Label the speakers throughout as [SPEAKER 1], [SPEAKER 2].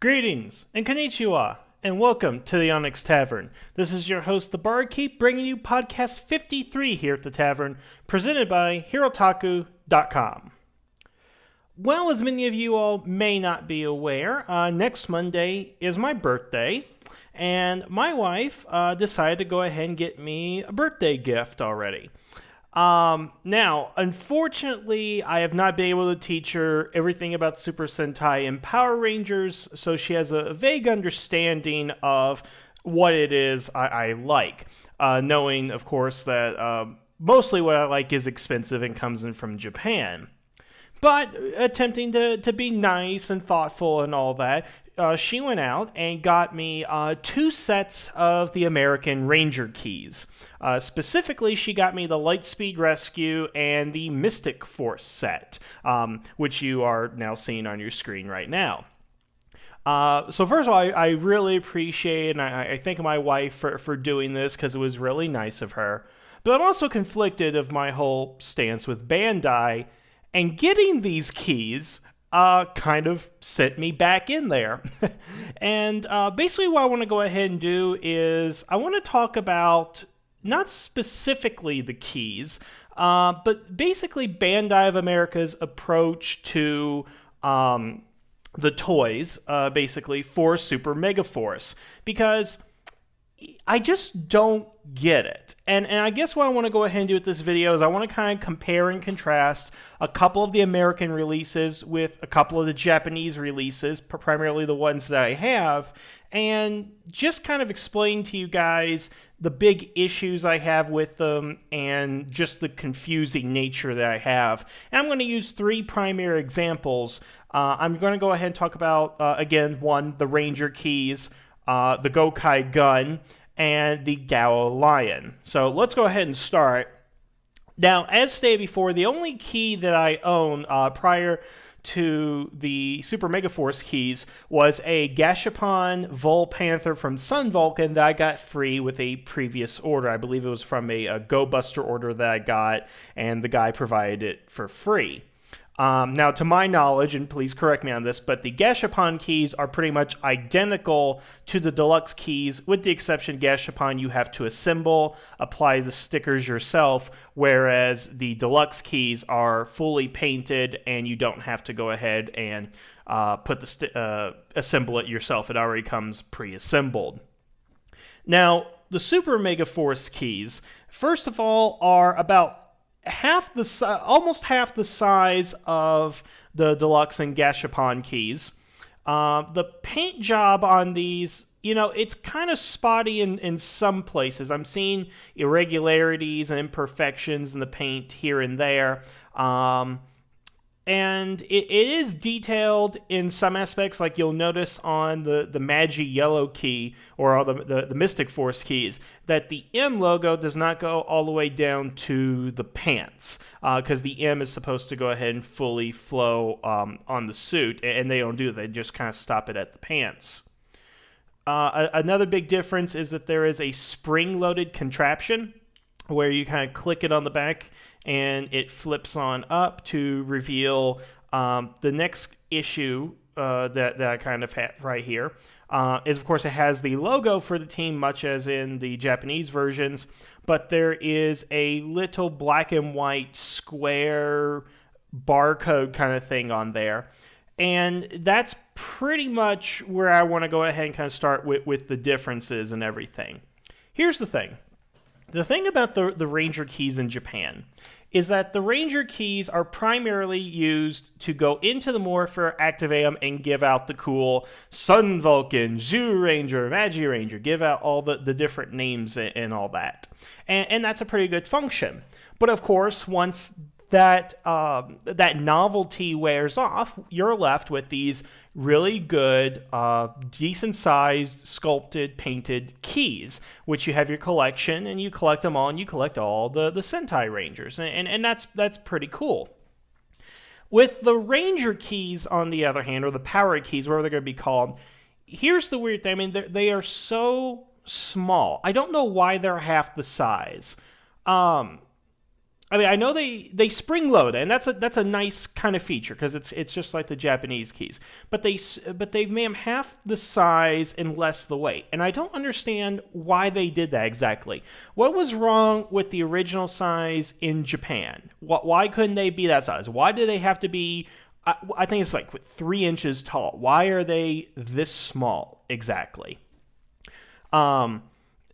[SPEAKER 1] Greetings and konnichiwa, and welcome to the Onyx Tavern. This is your host, the Barkeep, bringing you podcast 53 here at the Tavern, presented by Hirotaku.com. Well, as many of you all may not be aware, next Monday is my birthday, and my wife decided to go ahead and get me a birthday gift already. Now, unfortunately, I have not been able to teach her everything about Super Sentai and Power Rangers, so she has a vague understanding of what it is I like, knowing, of course, that mostly what I like is expensive and comes in from Japan. But attempting to be nice and thoughtful and all that, she went out and got me 2 sets of the American Ranger keys. Specifically, she got me the Lightspeed Rescue and the Mystic Force set, which you are now seeing on your screen right now. So first of all, I really appreciate and I thank my wife for doing this because it was really nice of her. But I'm also conflicted of my whole stance with Bandai, and getting these keys kind of sent me back in there. And basically what I want to go ahead and do is I want to talk about not specifically the keys, but basically Bandai of America's approach to the toys, basically, for Super Megaforce. Because I just don't get it. And I guess what I want to go ahead and do with this video is I want to kind of compare and contrast a couple of the American releases with a couple of the Japanese releases, primarily the ones that I have, and just kind of explain to you guys the big issues I have with them and just the confusing nature that I have. And I'm going to use 3 primary examples. I'm going to go ahead and talk about, again, one, the Ranger keys, the Gokai gun, and the Gao Lion. So let's go ahead and start. Now, as stated before, the only key that I own prior to the Super Megaforce keys was a Gashapon Vol Panther from Sun Vulcan that I got free with a previous order. I believe it was from a Go Buster order that I got, and the guy provided it for free. Now, to my knowledge, and please correct me on this, but the Gashapon keys are pretty much identical to the deluxe keys, with the exception Gashapon you have to assemble, apply the stickers yourself, whereas the deluxe keys are fully painted and you don't have to go ahead and assemble it yourself. It already comes pre-assembled. Now, the Super Megaforce keys, first of all, are about almost half the size of the deluxe and Gashapon keys. The paint job on these, you know, it's kind of spotty in some places. I'm seeing irregularities and imperfections in the paint here and there. And it is detailed in some aspects, like you'll notice on the Magi yellow key, or all the Mystic Force keys, that the M logo does not go all the way down to the pants, because the M is supposed to go ahead and fully flow on the suit, and they don't do that. They just kind of stop it at the pants. Another big difference is that there is a spring-loaded contraption where you kind of click it on the back and it flips on up to reveal the next issue that I kind of have right here. Is, of course, it has the logo for the team, much as in the Japanese versions, but there is a little black and white square barcode kind of thing on there. And that's pretty much where I want to go ahead and kind of start with the differences and everything. Here's the thing. The thing about the Ranger keys in Japan is that the Ranger keys are primarily used to go into the Morpher, activate them, and give out the cool Sun Vulcan, Zoo Ranger, Magi Ranger, give out all the different names and all that. And that's a pretty good function. But of course, once that novelty wears off, you're left with these really good, decent-sized, sculpted, painted keys, which you have your collection, and you collect them all, and you collect all the Sentai Rangers, and that's pretty cool. With the Ranger keys, on the other hand, or the Power keys, whatever they're going to be called, here's the weird thing. I mean, they are so small. I don't know why they're half the size. I mean, I know they spring load, and that's a nice kind of feature because it's just like the Japanese keys. But they've made them half the size and less the weight, and I don't understand why they did that exactly. What was wrong with the original size in Japan? Why couldn't they be that size? Why do they have to be? I think it's like 3 inches tall. Why are they this small exactly?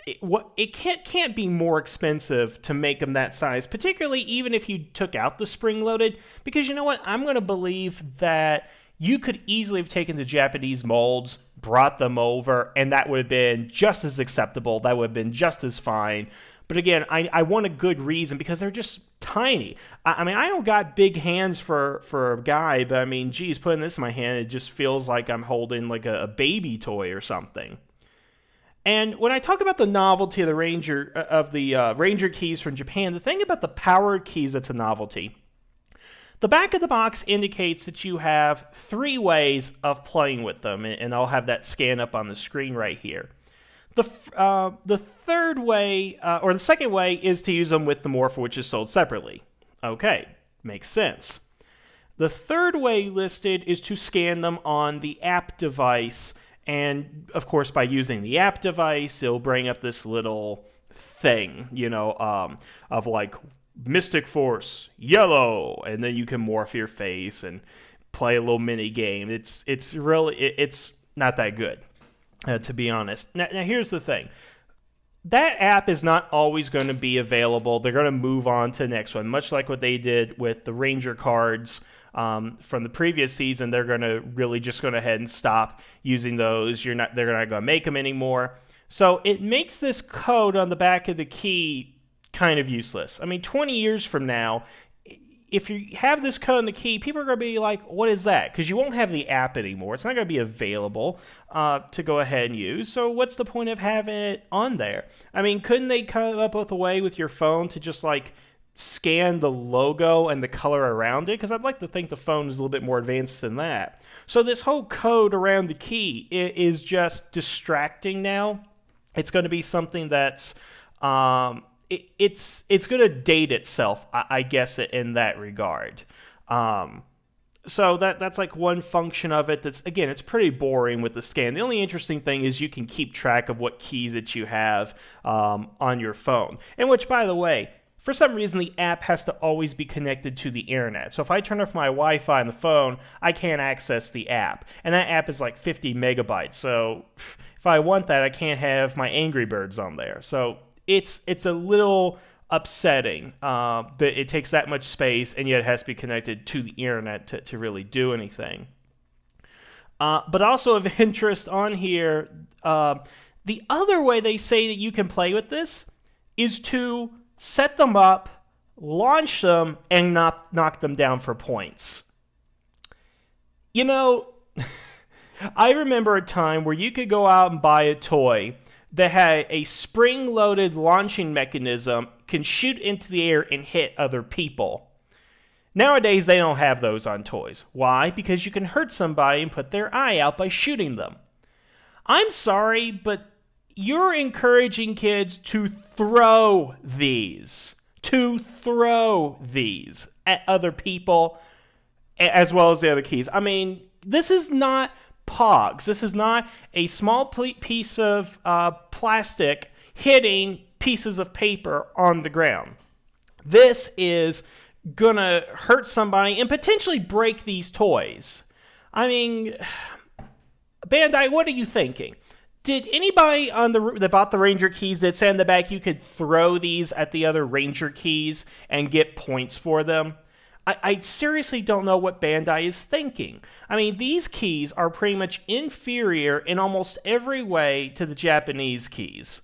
[SPEAKER 1] It can't be more expensive to make them that size, particularly even if you took out the spring-loaded, because you know what? I'm going to believe that you could easily have taken the Japanese molds, brought them over, and that would have been just as acceptable. That would have been just as fine. But again, I want a good reason because they're just tiny. I mean, I don't got big hands for a guy, but I mean, geez, putting this in my hand, it just feels like I'm holding like a baby toy or something. And when I talk about the novelty of the Ranger keys from Japan, the thing about the powered keys that's a novelty, the back of the box indicates that you have 3 ways of playing with them, and I'll have that scan up on the screen right here. The third way, or the second way, is to use them with the Morpher, which is sold separately. Okay, makes sense. The third way listed is to scan them on the app device. And, of course, by using the app device, it'll bring up this little thing, you know, of like Mystic Force, yellow, and then you can morph your face and play a little mini game. It's not that good, to be honest. Now, here's the thing. That app is not always going to be available. They're going to move on to the next one, much like what they did with the Ranger cards. From the previous season, they're going to really just go ahead and stop using those. They're not going to make them anymore. So it makes this code on the back of the key kind of useless. I mean, 20 years from now, if you have this code in the key, people are going to be like, what is that? Because you won't have the app anymore. It's not going to be available to go ahead and use. So what's the point of having it on there? I mean, couldn't they come up with a way with your phone to just like scan the logo and the color around it? Because I'd like to think the phone is a little bit more advanced than that. So this whole code around the key is just distracting now. It's going to be something that's it's going to date itself, I guess, in that regard. So that's like one function of it. That's, again, it's pretty boring with the scan. The only interesting thing is you can keep track of what keys that you have on your phone. And which, by the way, for some reason, the app has to always be connected to the internet. So if I turn off my Wi-Fi on the phone, I can't access the app. And that app is like 50 megabytes. So if I want that, I can't have my Angry Birds on there. So it's a little upsetting that it takes that much space, and yet it has to be connected to the internet to really do anything. But also of interest on here, the other way they say that you can play with this is to set them up, launch them, and knock them down for points. You know, I remember a time where you could go out and buy a toy that had a spring-loaded launching mechanism, can shoot into the air and hit other people. Nowadays, they don't have those on toys. Why? Because you can hurt somebody and put their eye out by shooting them. I'm sorry, but you're encouraging kids to throw these. At other people, as well as the other keys. I mean, this is not Pogs. This is not a small piece of plastic hitting pieces of paper on the ground. This is gonna hurt somebody and potentially break these toys. I mean, Bandai, what are you thinking? Did anybody that bought the Ranger keys that said in the back you could throw these at the other Ranger keys and get points for them? I seriously don't know what Bandai is thinking. I mean, these keys are pretty much inferior in almost every way to the Japanese keys.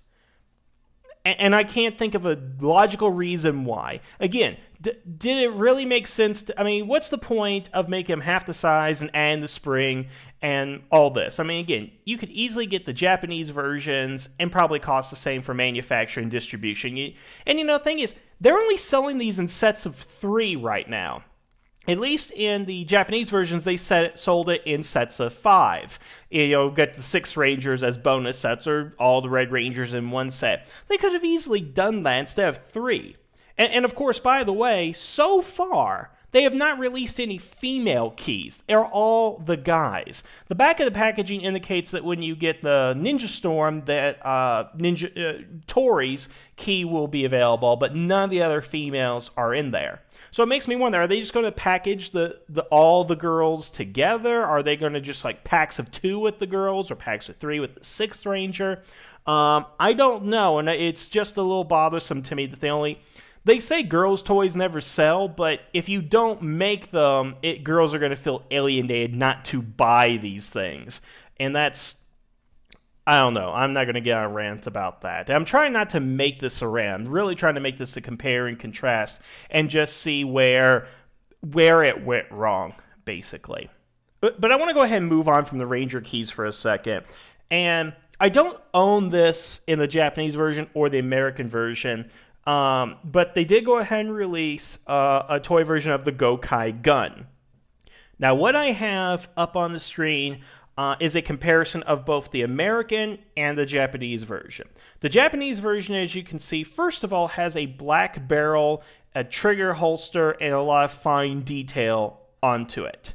[SPEAKER 1] And I can't think of a logical reason why. Again, did it really make sense? I mean, what's the point of making them half the size and adding the spring and all this? I mean, again, you could easily get the Japanese versions and probably cost the same for manufacturing and distribution. And you know, the thing is, they're only selling these in sets of 3 right now. At least in the Japanese versions, they sold it in sets of 5. You know, get the 6 Rangers as bonus sets, or all the Red Rangers in one set. They could have easily done that instead of 3. And of course, by the way, so far, they have not released any female keys. They're all the guys. The back of the packaging indicates that when you get the Ninja Storm, that Tori's key will be available, but none of the other females are in there. So it makes me wonder, are they just going to package all the girls together? Are they going to just like packs of 2 with the girls or packs of 3 with the 6th Ranger? I don't know, and it's just a little bothersome to me that they say girls' toys never sell, but if you don't make them, girls are going to feel alienated not to buy these things. And that's, I don't know. I'm not going to get on a rant about that. I'm trying not to make this a rant. I'm really trying to make this a compare and contrast and just see where it went wrong, basically. But I want to go ahead and move on from the Ranger keys for a second. And I don't own this in the Japanese version or the American version. But they did go ahead and release a toy version of the Gokai gun. Now, what I have up on the screen is a comparison of both the American and the Japanese version. The Japanese version, as you can see, first of all, has a black barrel, a trigger holster, and a lot of fine detail onto it.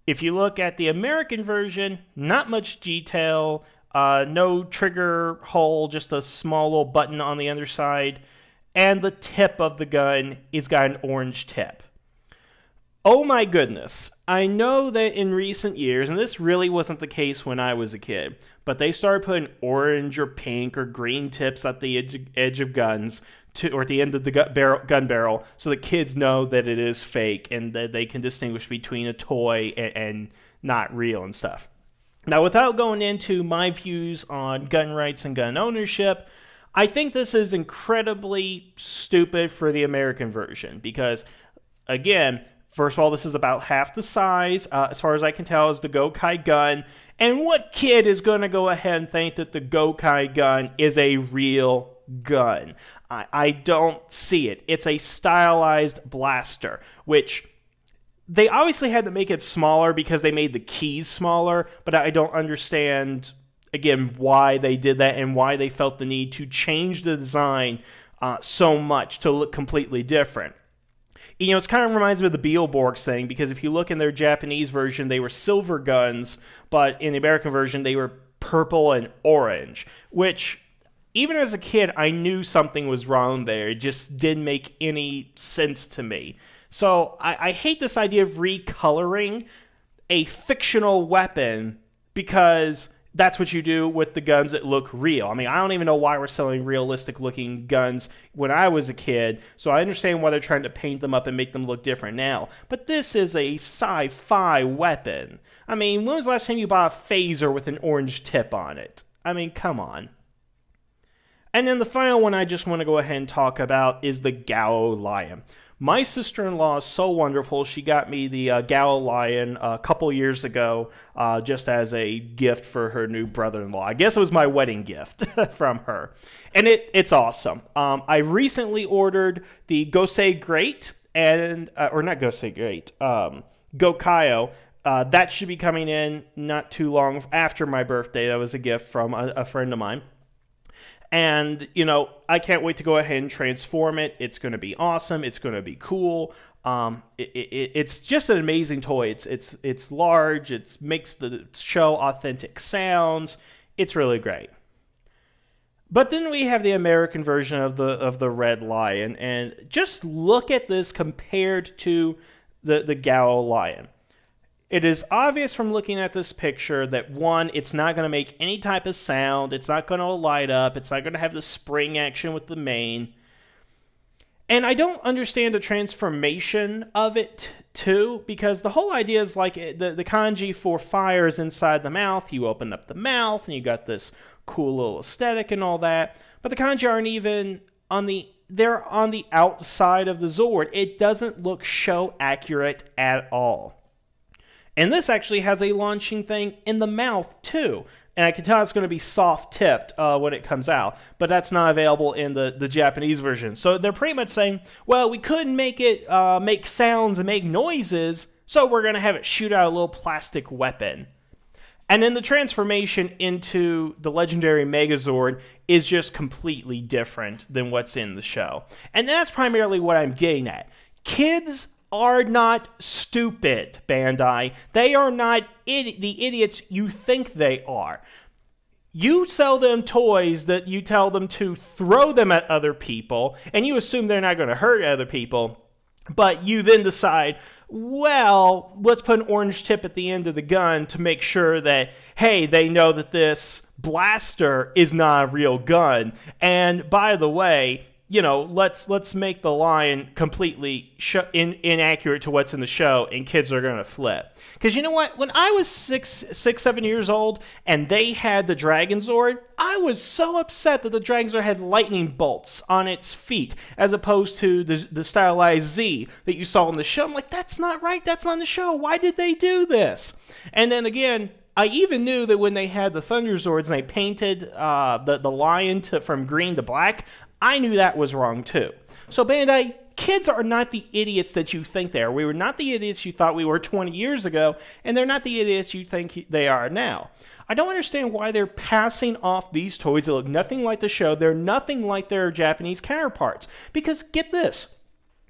[SPEAKER 1] If you look at the American version, not much detail, no trigger hole, just a small little button on the underside, and the tip of the gun is got an orange tip. Oh my goodness, I know that in recent years, and this really wasn't the case when I was a kid, but they started putting orange or pink or green tips at the edge of guns, or at the end of the gun barrel, so that kids know that it is fake and that they can distinguish between a toy and not real and stuff. Now, without going into my views on gun rights and gun ownership, I think this is incredibly stupid for the American version because, again, first of all, this is about half the size, as far as I can tell, as the Gokai gun. And what kid is going to go ahead and think that the Gokai gun is a real gun? I don't see it. It's a stylized blaster, which they obviously had to make it smaller because they made the keys smaller, but I don't understand, again, why they did that and why they felt the need to change the design so much to look completely different. You know, it kind of reminds me of the Beetleborgs thing, because if you look in their Japanese version, they were silver guns, but in the American version, they were purple and orange, which, even as a kid, I knew something was wrong there. It just didn't make any sense to me. So I hate this idea of recoloring a fictional weapon because that's what you do with the guns that look real. I mean, I don't even know why we're selling realistic-looking guns when I was a kid, so I understand why they're trying to paint them up and make them look different now. But this is a sci-fi weapon. I mean, when was the last time you bought a phaser with an orange tip on it? I mean, come on. And then the final one I just want to go ahead and talk about is the Gallo Lion. My sister-in-law is so wonderful. She got me the Gallo Lion a couple years ago just as a gift for her new brother-in-law. I guess it was my wedding gift from her. And it's awesome. I recently ordered the Gosei Great, and or not Gosei Great, Gokaio. That should be coming in not too long after my birthday. That was a gift from a friend of mine. And, you know, I can't wait to go ahead and transform it. It's going to be awesome. It's going to be cool. It's just an amazing toy. It's large. It makes the show authentic sounds. It's really great. But then we have the American version of the Red Lion. And just look at this compared to the Gallo Lion. It is obvious from looking at this picture that, one, it's not going to make any type of sound, it's not going to light up, it's not going to have the spring action with the mane. And I don't understand the transformation of it, too, because the whole idea is like the kanji for fire is inside the mouth. You open up the mouth, and you got this cool little aesthetic and all that. But the kanji aren't even on they're on the outside of the Zord. It doesn't look show accurate at all. And this actually has a launching thing in the mouth, too. And I can tell it's going to be soft-tipped when it comes out. But that's not available in the Japanese version. So they're pretty much saying, well, we couldn't make it make sounds and make noises, so we're going to have it shoot out a little plastic weapon. And then the transformation into the legendary Megazord is just completely different than what's in the show. And that's primarily what I'm getting at. Kids are not stupid, Bandai. They are not the idiots you think they are. You sell them toys that you tell them to throw them at other people, and you assume they're not going to hurt other people, but you then decide, well, let's put an orange tip at the end of the gun to make sure that, hey, they know that this blaster is not a real gun. And by the way, you know, let's make the line completely inaccurate to what's in the show, and kids are going to flip. Because you know what? When I was 7 years old, and they had the Dragon Zord, I was so upset that the Dragon Zord had lightning bolts on its feet, as opposed to the stylized Z that you saw in the show. I'm like, that's not right. That's not in the show. Why did they do this? And then again, I even knew that when they had the Thunder Zords and they painted the lion from green to black, I knew that was wrong too. So Bandai, kids are not the idiots that you think they are. We were not the idiots you thought we were 20 years ago, and they're not the idiots you think they are now. I don't understand why they're passing off these toys that look nothing like the show. They're nothing like their Japanese counterparts. Because get this,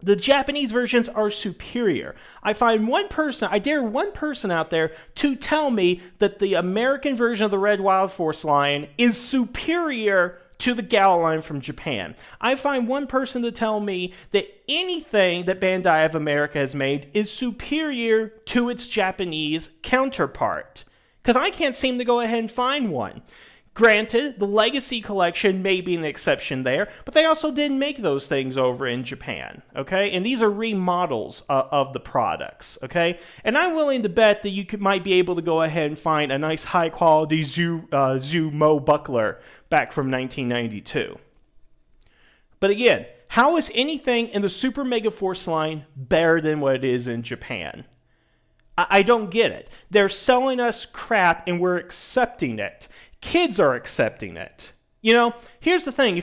[SPEAKER 1] the Japanese versions are superior. I dare one person out there to tell me that the American version of the Red Wild Force line is superior to the Gala line from Japan. I find one person to tell me that anything that Bandai of America has made is superior to its Japanese counterpart. Because I can't seem to go ahead and find one. Granted, the Legacy Collection may be an exception there, but they also didn't make those things over in Japan, okay? And these are remodels of the products, okay? And I'm willing to bet that you might be able to go ahead and find a nice high-quality Zumo buckler back from 1992. But again, how is anything in the Super Megaforce line better than what it is in Japan? I don't get it. They're selling us crap and we're accepting it. Kids are accepting it. You know, here's the thing.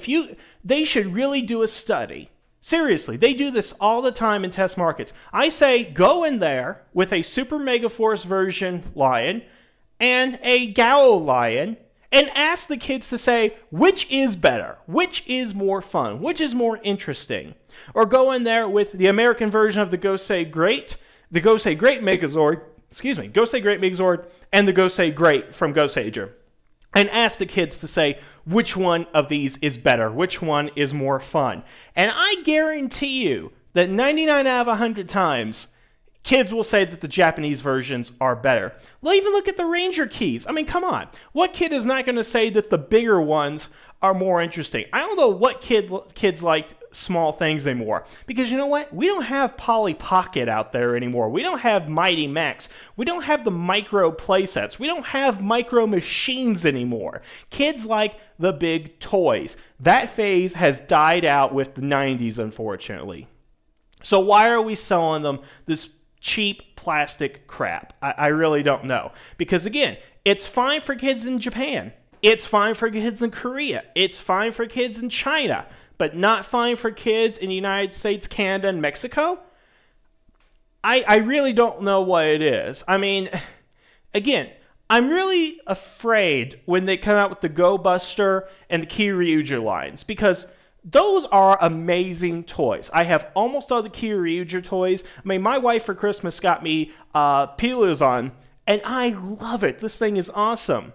[SPEAKER 1] They should really do a study. Seriously, they do this all the time in test markets. I say go in there with a Super Megaforce version lion and a Gao lion and ask the kids to say, which is better? Which is more fun? Which is more interesting? Or go in there with the American version of the Gosei Great, the Gosei Great Megazord, Gosei Great Megazord, and the Gosei Great from Goseiger. And ask the kids to say which one of these is better, which one is more fun. And I guarantee you that 99 out of 100 times, kids will say that the Japanese versions are better. Well, even look at the Ranger keys. I mean, come on. What kid is not going to say that the bigger ones are more interesting? I don't know what kids liked small things anymore. Because you know what? We don't have Polly Pocket out there anymore. We don't have Mighty Max. We don't have the micro playsets. We don't have micro machines anymore. Kids like the big toys. That phase has died out with the 90s, unfortunately. So why are we selling them this cheap plastic crap? I really don't know. Because again, it's fine for kids in Japan. It's fine for kids in Korea. It's fine for kids in China. But not fine for kids in the United States, Canada, and Mexico? I really don't know what it is. I mean, again, I'm really afraid when they come out with the Go Buster and the Kyoryuger lines, because those are amazing toys. I have almost all the Kyoryuger toys. I mean, my wife for Christmas got me Pilazon, and I love it. This thing is awesome.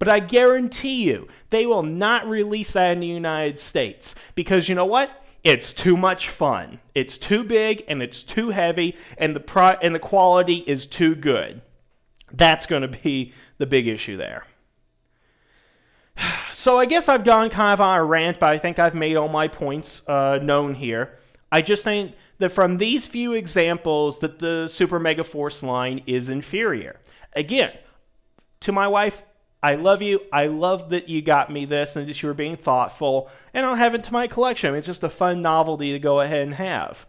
[SPEAKER 1] But I guarantee you, they will not release that in the United States. Because you know what? It's too much fun. It's too big, and it's too heavy, and the quality is too good. That's going to be the big issue there. So I guess I've gone kind of on a rant, but I think I've made all my points known here. I just think that from these few examples that the Super Megaforce line is inferior. Again, to my wife, I love you. I love that you got me this and that you were being thoughtful. And I'll have it to my collection. I mean, it's just a fun novelty to go ahead and have.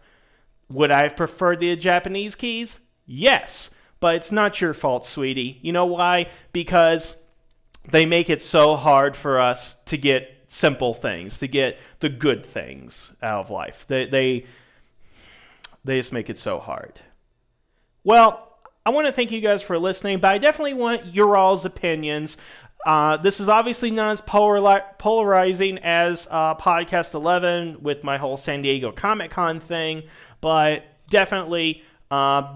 [SPEAKER 1] Would I have preferred the Japanese keys? Yes. But it's not your fault, sweetie. You know why? Because they make it so hard for us to get simple things, to get the good things out of life. They just make it so hard. Well, I want to thank you guys for listening, but I definitely want your all's opinions. This is obviously not as polarizing as Podcast 11 with my whole San Diego Comic-Con thing, but definitely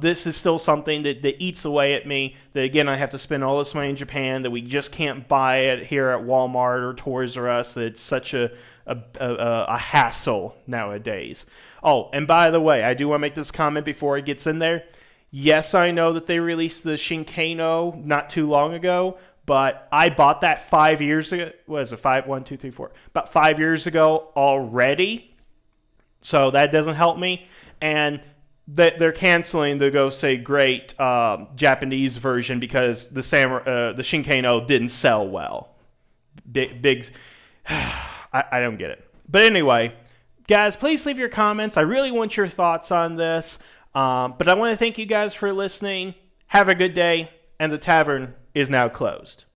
[SPEAKER 1] this is still something that eats away at me, that again I have to spend all this money in Japan, that we just can't buy it here at Walmart or Toys R Us. It's such a hassle nowadays. Oh, and by the way, I do want to make this comment before it gets in there. Yes, I know that they released the Shinkano not too long ago, but I bought that 5 years ago. What is it? 1, 2, 3, 4. About 5 years ago already. So that doesn't help me. And they're canceling the Go Say Great Japanese version because the Shinkano didn't sell well. I don't get it. But anyway, guys, please leave your comments. I really want your thoughts on this. But I want to thank you guys for listening. Have a good day. And the tavern is now closed.